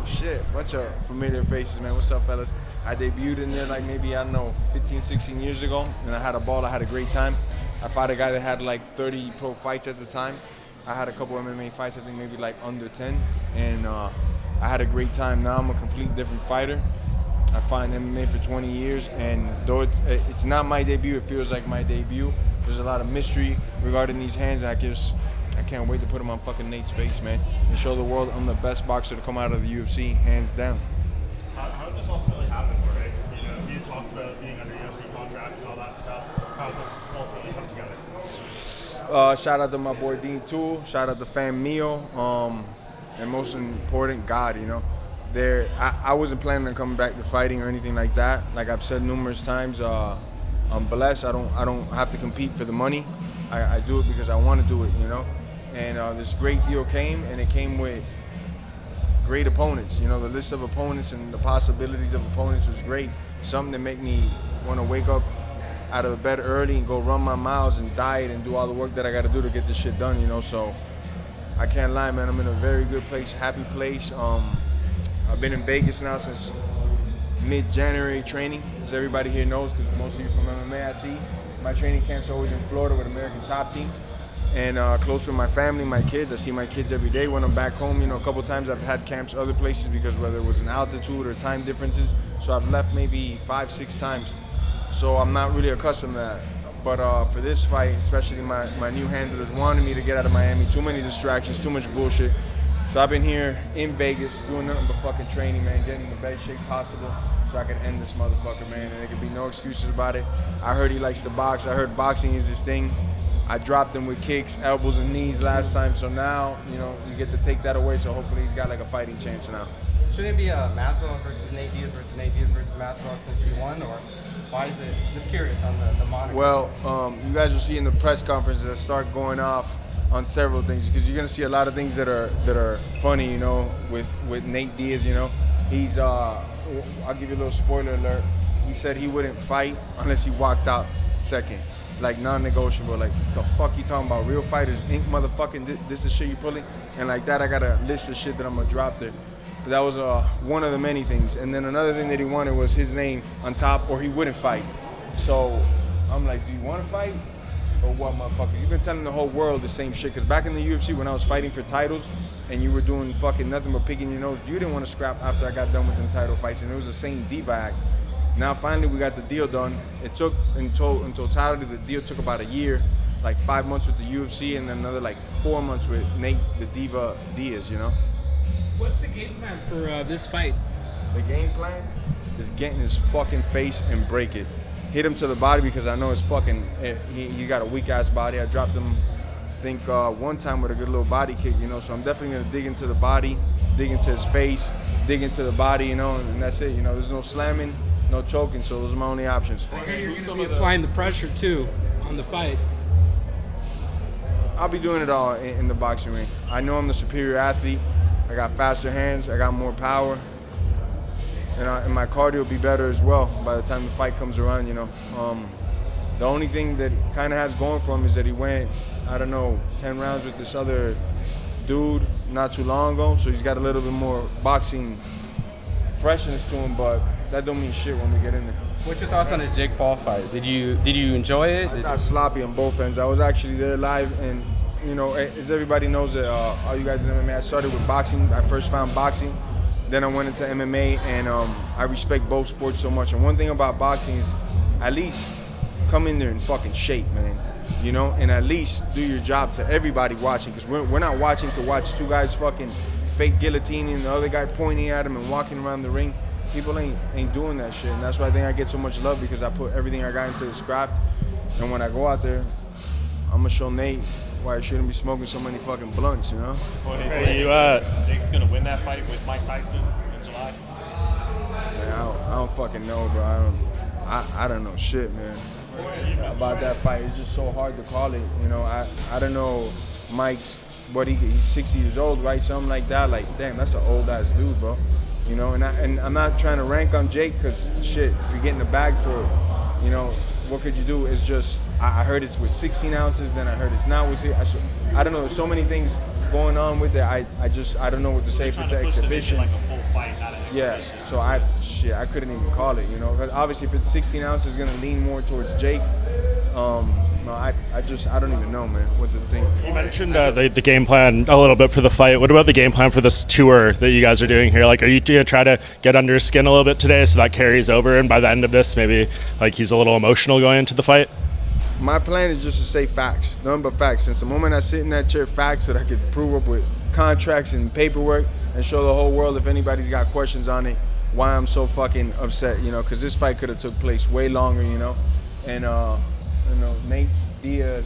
shit, bunch of familiar faces, man. What's up, fellas? I debuted in there like maybe, I don't know, 15, 16 years ago, and I had a ball. I had a great time. I fought a guy that had like 30 pro fights at the time. I had a couple MMA fights, I think maybe like under 10, and I had a great time. Now I'm a complete different fighter. I fought in MMA for 20 years, and though it's not my debut, it feels like my debut. There's a lot of mystery regarding these hands, and I can't wait to put them on fucking Nate's face, man, and show the world I'm the best boxer to come out of the UFC, hands down. How did this ultimately happen, Jorge? Because you talked about being under UFC contract and all that stuff. How did this ultimately come together? Shout out to my boy Dean Tool. Shout out to Fam Mio, and most important, God. I wasn't planning on coming back to fighting or anything like that. Like I've said numerous times, I'm blessed. I don't have to compete for the money. I do it because I want to do it, And this great deal came, and it came with great opponents. The list of opponents and the possibilities of opponents was great. Something that made me want to wake up out of the bed early and go run my miles and diet and do all the work that I got to do to get this shit done, So I can't lie, man. I'm in a very good place, happy place. I've been in Vegas now since mid-January training, as everybody here knows, because most of you from MMA I see. My training camp's always in Florida with American Top Team, and close with my family, my kids. I see my kids every day when I'm back home. A couple times I've had camps other places because whether it was an altitude or time differences, so I've left maybe 5-6 times. So I'm not really accustomed to that. But for this fight, especially my new handlers wanted me to get out of Miami. Too many distractions, too much bullshit. So I've been here in Vegas doing nothing but fucking training, man, getting in the best shape possible so I can end this motherfucker, man, and there can be no excuses about it. I heard he likes to box. I heard boxing is his thing. I dropped him with kicks, elbows, and knees last time, so now, you get to take that away, so hopefully he's got like a fighting chance now. Shouldn't it be a Masvidal versus Nate Diaz versus Masvidal since you won, or why is it? Just curious on the moniker. Well, you guys will see in the press conferences that start going off on several things, because you're gonna see a lot of things that are funny, with Nate Diaz. He's I'll give you a little spoiler alert. He said he wouldn't fight unless he walked out second, like non-negotiable. Like the fuck you talking about? Real fighters ain't motherfucking this is shit you pulling, and like that I got a list of shit that I'm gonna drop there. But that was one of the many things. And then another thing that he wanted was his name on top, or he wouldn't fight. So I'm like, do you want to fight? Or what, motherfucker? You've been telling the whole world the same shit. Because back in the UFC, when I was fighting for titles and you were doing fucking nothing but picking your nose, you didn't want to scrap after I got done with them title fights. And it was the same Diva act. Now, finally, we got the deal done. It took, in totality, the deal took about a year, like 5 months with the UFC and then another like 4 months with Nate, the Diva Diaz, What's the game plan for this fight? The game plan is get in his fucking face and break it. Hit him to the body because I know it's fucking, he got a weak ass body. I dropped him, I think one time with a good little body kick, so I'm definitely gonna dig into the body, dig into his face, dig into the body, and that's it. There's no slamming, no choking, so those are my only options. I hear you're gonna be applying the pressure too on the fight. I'll be doing it all in the boxing ring. I know I'm the superior athlete. I got faster hands, I got more power, and my cardio will be better as well by the time the fight comes around, The only thing that kind of has going for him is that he went, 10 rounds with this other dude not too long ago, so he's got a little bit more boxing freshness to him, but that don't mean shit when we get in there. What's your thoughts on the Jake Paul fight? Did you enjoy it? I thought sloppy on both ends. I was actually there live, and as everybody knows, that all you guys in MMA, I started with boxing. I first found boxing, then I went into MMA, and I respect both sports so much. And one thing about boxing is, at least come in there in fucking shape, man. And at least do your job to everybody watching, because we're not watching to watch two guys fucking fake guillotining and the other guy pointing at him and walking around the ring. People ain't doing that shit, and that's why I think I get so much love, because I put everything I got into this craft. And when I go out there, I'm gonna show Nate why I shouldn't be smoking so many fucking blunts, Well, Jake's gonna win that fight with Mike Tyson in July? Man, I don't fucking know, bro. I don't know shit, man. About that fight. It's just so hard to call it. I don't know Mike's, he's 60 years old, right? Something like that. Like, damn, that's an old ass dude, bro. And I'm not trying to rank on Jake, because shit, if you're getting the bag for it, what could you do? It's just, I heard it's with 16 ounces, then I heard it's not with, I don't know, there's so many things going on with it, I don't know what to say if Trying it's to an push to make it exhibition. like a full fight, not an Yeah, exhibition. so I couldn't even call it, you know. 'Cause obviously, if it's 16 ounces, it's gonna lean more towards Jake. No, I don't even know, man, what to think. You mentioned the game plan a little bit for the fight. What about the game plan for this tour that you guys are doing here? Like, are you going to try to get under his skin a little bit today so that carries over, and by the end of this, maybe like he's a little emotional going into the fight? My plan is just to say facts, nothing but facts. Since the moment I sit in that chair, facts that I could prove up with contracts and paperwork and show the whole world if anybody's got questions on it, why I'm so fucking upset, you know, because this fight could have took place way longer, you know. And, Nate Diaz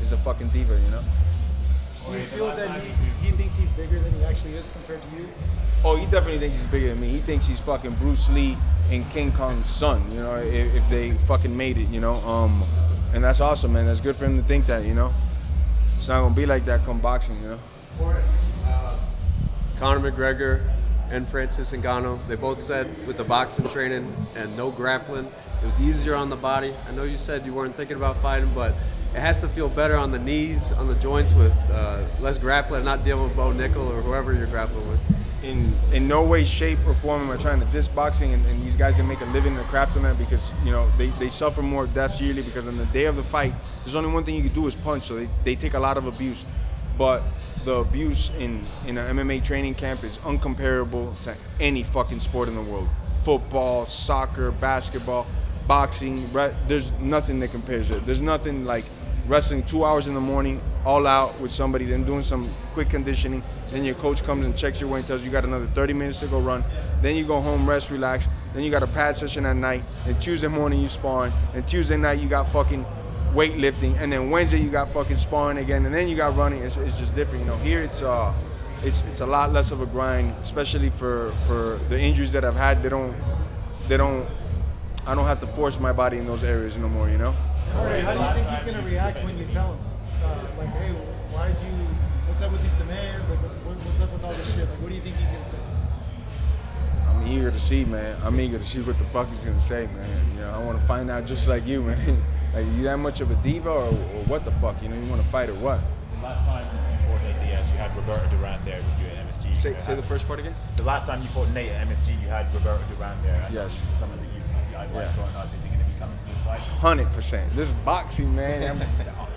is a fucking diva, you know. Do you feel that he thinks he's bigger than he actually is compared to you? Oh, he definitely thinks he's bigger than me. He thinks he's fucking Bruce Lee and King Kong's son, you know, if they fucking made it, you know. And that's awesome, man. That's good for him to think that, you know. It's not gonna be like that come boxing, you know. Conor McGregor and Francis Ngannou, they both said with the boxing training and no grappling, it was easier on the body. I know you said you weren't thinking about fighting, but it has to feel better on the knees, on the joints with less grappling, not dealing with Bo Nickel or whoever you're grappling with. In no way, shape, or form am I trying to diss boxing and these guys that make a living in the craft of that, because, you know, they suffer more deaths yearly because on the day of the fight, there's only one thing you can do is punch, so they take a lot of abuse. But the abuse in an MMA training camp is uncomparable to any fucking sport in the world. Football, soccer, basketball, boxing, there's nothing that compares it. There's nothing like wrestling 2 hours in the morning, all out with somebody, then doing some quick conditioning, then your coach comes and checks your weight and tells you got another 30 minutes to go run, then you go home, rest, relax, then you got a pad session at night, and Tuesday morning you sparring, and Tuesday night you got fucking weightlifting, and then Wednesday you got fucking sparring again, and then you got running. It's just different, you know. Here it's a lot less of a grind, especially for the injuries that I've had. I don't have to force my body in those areas no more, you know. Jorge, how do you think he's going to react when you tell him, like, hey, what's up with these demands? Like, what's up with all this shit? Like, what do you think he's going to say? I'm eager to see, man. I'm eager to see what the fuck he's gonna say, man. You know, I want to find out just like you, man. Like, you that much of a diva or what the fuck? You know, you want to fight or what? Last time you fought Nate Diaz, you had Roberto Duran there with you at MSG. Say the first part again. The last time you fought Nate at MSG, you had Roberto Duran there. I Yes. know someone that you idolize going on. Do you think going to be coming to this fight? 100%. This is boxing, man.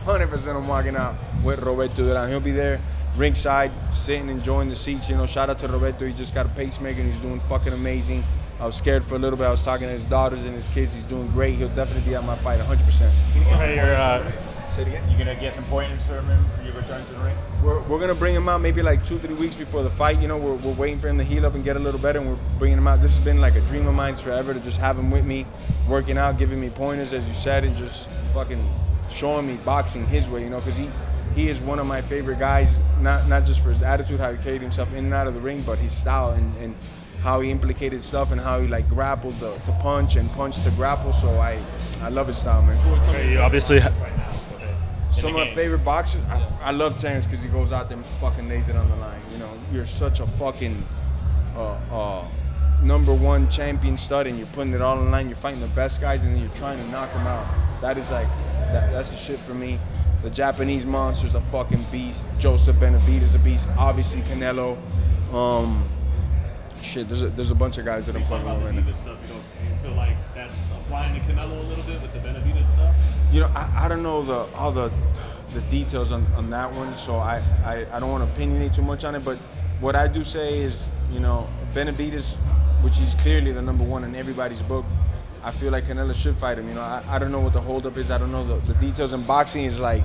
100% I'm walking out with Roberto Duran. He'll be there ringside, sitting, enjoying the seats. You know, shout out to Roberto. He just got a pacemaker and he's doing fucking amazing. I was scared for a little bit. I was talking to his daughters and his kids. He's doing great. He'll definitely be at my fight 100%. Say it again. You going to get some pointers from him for your return to the ring? We're going to bring him out maybe like 2-3 weeks before the fight. You know, we're waiting for him to heal up and get a little better, and we're bringing him out. This has been like a dream of mine forever, to just have him with me, working out, giving me pointers, as you said, and just fucking showing me boxing his way, you know, because he is one of my favorite guys, not just for his attitude, how he carried himself in and out of the ring, but his style and how he implicated stuff and how he like grappled to punch and punch to grapple. So I love his style, man. Okay, you obviously Some of my favorite boxers, I love Terrence because he goes out there and fucking lays it on the line. You know, you're such a fucking #1 champion stud, and you're putting it all on the line. You're fighting the best guys, and then you're trying to knock them out. That is like, that's the shit for me. The Japanese monster's a fucking beast. Joseph Benavidez a beast. Obviously Canelo. Shit, there's a bunch of guys that I'm fucking with right now. stuff, do you feel like that's applying to Canelo a little bit with the Benavidez stuff? You know, I don't know all the details on that one, so I don't want to opinionate too much on it. But what I do say is, you know, Benavidez, which is clearly the #1 in everybody's book, I feel like Canelo should fight him. You know, I don't know what the holdup is. I don't know the details. In boxing is like,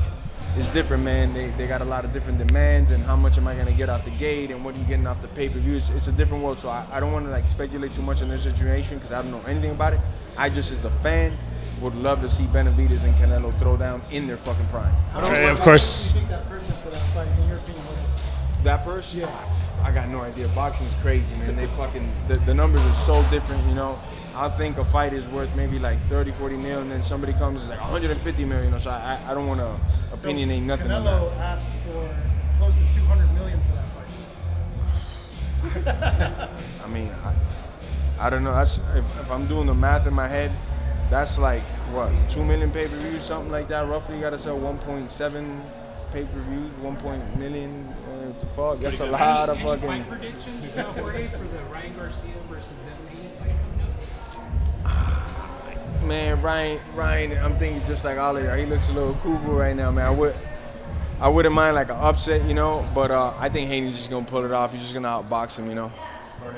it's different, man. They got a lot of different demands, and how much am I gonna get off the gate, and what are you getting off the pay-per-view? It's a different world, so I don't want to like speculate too much on this situation because I don't know anything about it. I just, as a fan, would love to see Benavidez and Canelo throw down in their fucking prime. Okay, of course. What do you think that person's for that fight, in your opinion? That person? Yeah. I got no idea. Boxing's crazy, man. They fucking, the numbers are so different, you know. I think a fight is worth maybe like 30-40 mil, and then somebody comes and is like 150 million, you know, so I don't want to opinionate nothing on that. Canelo asked for close to 200 million for that fight. I mean, I don't know. That's if I'm doing the math in my head, that's like what, 2 million pay-per-views, something like that. Roughly, you got to sell 1.7 pay-per-views, 1 million What the fuck? That's a lot of Any fucking. fight predictions, Jorge, for the Ryan Garcia versus Devin fight coming up? Man, Ryan, I'm thinking just like Ollie. He looks a little cuckoo right now, man. I wouldn't mind like an upset, you know, but I think Haney's just gonna pull it off. He's just gonna outbox him, you know. On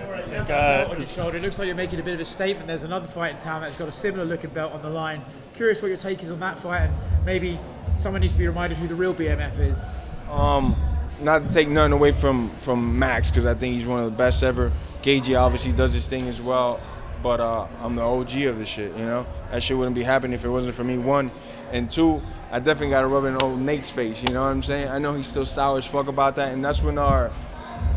your shoulder, it looks like you're making a bit of a statement. There's another fight in town that's got a similar looking belt on the line. Curious what your take is on that fight, and maybe someone needs to be reminded who the real BMF is. Not to take nothing away from Max, because I think he's one of the best ever. KG obviously does his thing as well, but I'm the OG of this shit, you know? That shit wouldn't be happening if it wasn't for me, one. And two, I definitely got to rub it in old Nate's face, you know what I'm saying? I know he's still sour as fuck about that, and that's when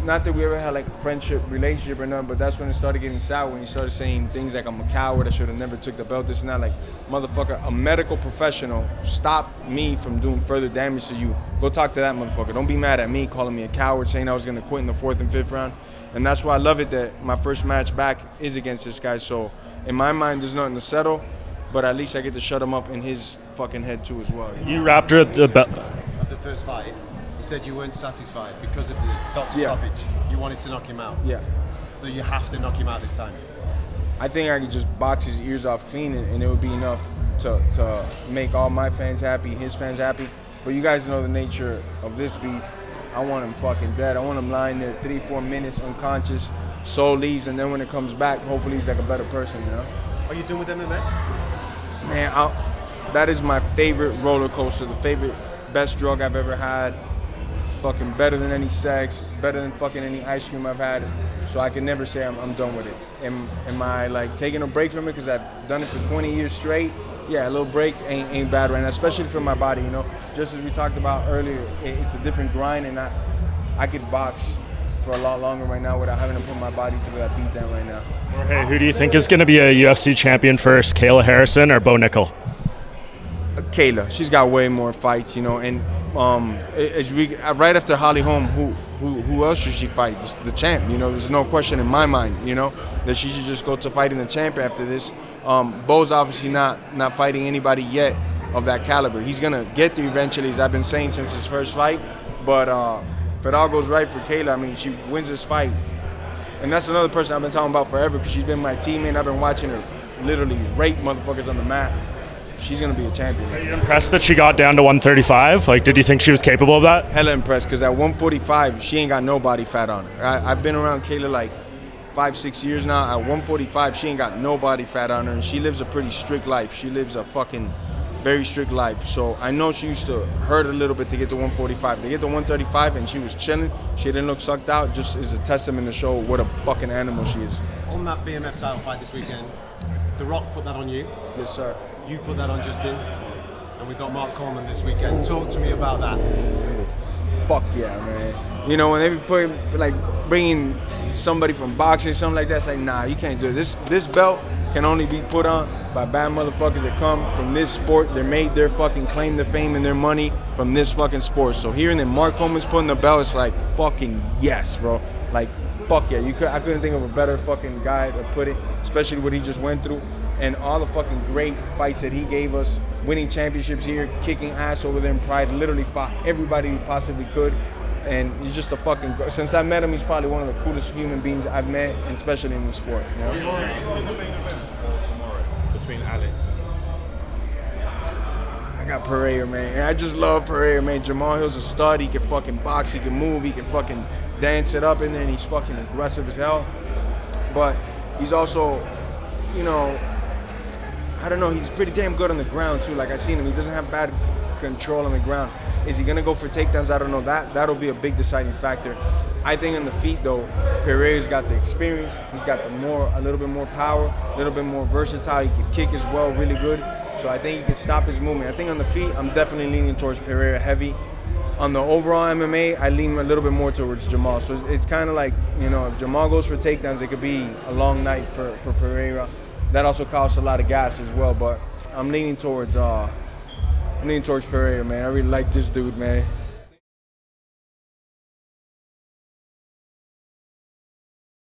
not that we ever had like a friendship, relationship or nothing, but that's when it started getting sour, when he started saying things like I'm a coward, I should have never took the belt, this and that. Like, motherfucker, a medical professional stopped me from doing further damage to you. Go talk to that motherfucker. Don't be mad at me calling me a coward, saying I was going to quit in the 4th and 5th round. And that's why I love it that my first match back is against this guy. So in my mind, there's nothing to settle, but at least I get to shut him up in his fucking head too as well. You wrapped her the belt. The first fight, you said you weren't satisfied because of the doctor stoppage. You wanted to knock him out. Yeah. So you have to knock him out this time. I think I could just box his ears off clean, and it would be enough to make all my fans happy, his fans happy. But you guys know the nature of this beast. I want him fucking dead. I want him lying there 3-4 minutes unconscious, soul leaves, and then when it comes back, hopefully he's like a better person, you know? Are you done with MMA? Man, that is my favorite roller coaster, the favorite, best drug I've ever had. Fucking better than any sex, better than fucking any ice cream I've had. So I can never say I'm done with it. Am I like taking a break from it because I've done it for 20 years straight? Yeah, a little break ain't bad right now, especially for my body, you know. Just as we talked about earlier, it's a different grind, and I could box for a lot longer right now without having to put my body through that beat down right now. Jorge, who do you think is going to be a UFC champion first, Kayla Harrison or Bo Nickel? Kayla, she's got way more fights, you know, and right after Holly Holm, who else should she fight? The champ, you know. There's no question in my mind, you know, that she should just go to fighting the champ after this. Bo's obviously not fighting anybody yet of that caliber. He's gonna get there eventually, as I've been saying since his first fight. But if it all goes right for Kayla, I mean, she wins this fight, and that's another person I've been talking about forever because she's been my teammate. I've been watching her literally rape motherfuckers on the mat. She's gonna be a champion. Are you impressed that she got down to 135? Like, did you think she was capable of that? Hella impressed, because at 145, she ain't got no body fat on her. I've been around Kayla like 5-6 years now. At 145, she ain't got no body fat on her, and she lives a pretty strict life. She lives a fucking very strict life. So I know she used to hurt a little bit to get to 145. To get to 135 and she was chilling, she didn't look sucked out, just is a testament to show what a fucking animal she is. On that BMF title fight this weekend, The Rock put that on you. Yes, sir. You put that on Justin. And we've got Mark Coleman this weekend. Talk to me about that. Fuck yeah, man. You know, when they be putting, like, bringing somebody from boxing or something like that, it's like, nah, you can't do it. This belt can only be put on by bad motherfuckers that come from this sport. They made their fucking claim to fame and their money from this fucking sport. So hearing that Mark Coleman's putting the belt, it's like, fucking yes, bro. Like, fuck yeah. I couldn't think of a better fucking guy to put it, especially what he just went through. And all the fucking great fights that he gave us, winning championships here, kicking ass over there in Pride, literally fought everybody he possibly could. And he's just a fucking, since I met him, he's probably one of the coolest human beings I've met, and especially in the sport. You know? Tomorrow between Alex and I got Pereira, man. And I just love Pereira, man. Jamal Hill's a stud. He can fucking box, he can move, he can fucking dance it up in there, and he's fucking aggressive as hell. But he's also, you know, I don't know, he's pretty damn good on the ground too. Like, I seen him, he doesn't have bad control on the ground. Is he gonna go for takedowns? I don't know. That'll be a big deciding factor. I think on the feet though, Pereira's got the experience. He's got a little bit more power, a little bit more versatile. He can kick as well, really good. So I think he can stop his movement. I think on the feet, I'm definitely leaning towards Pereira heavy. On the overall MMA, I lean a little bit more towards Jamal. So it's kind of like, you know, if Jamal goes for takedowns, it could be a long night for Pereira. That also costs a lot of gas as well. But I'm leaning towards Pereira, man. I really like this dude, man.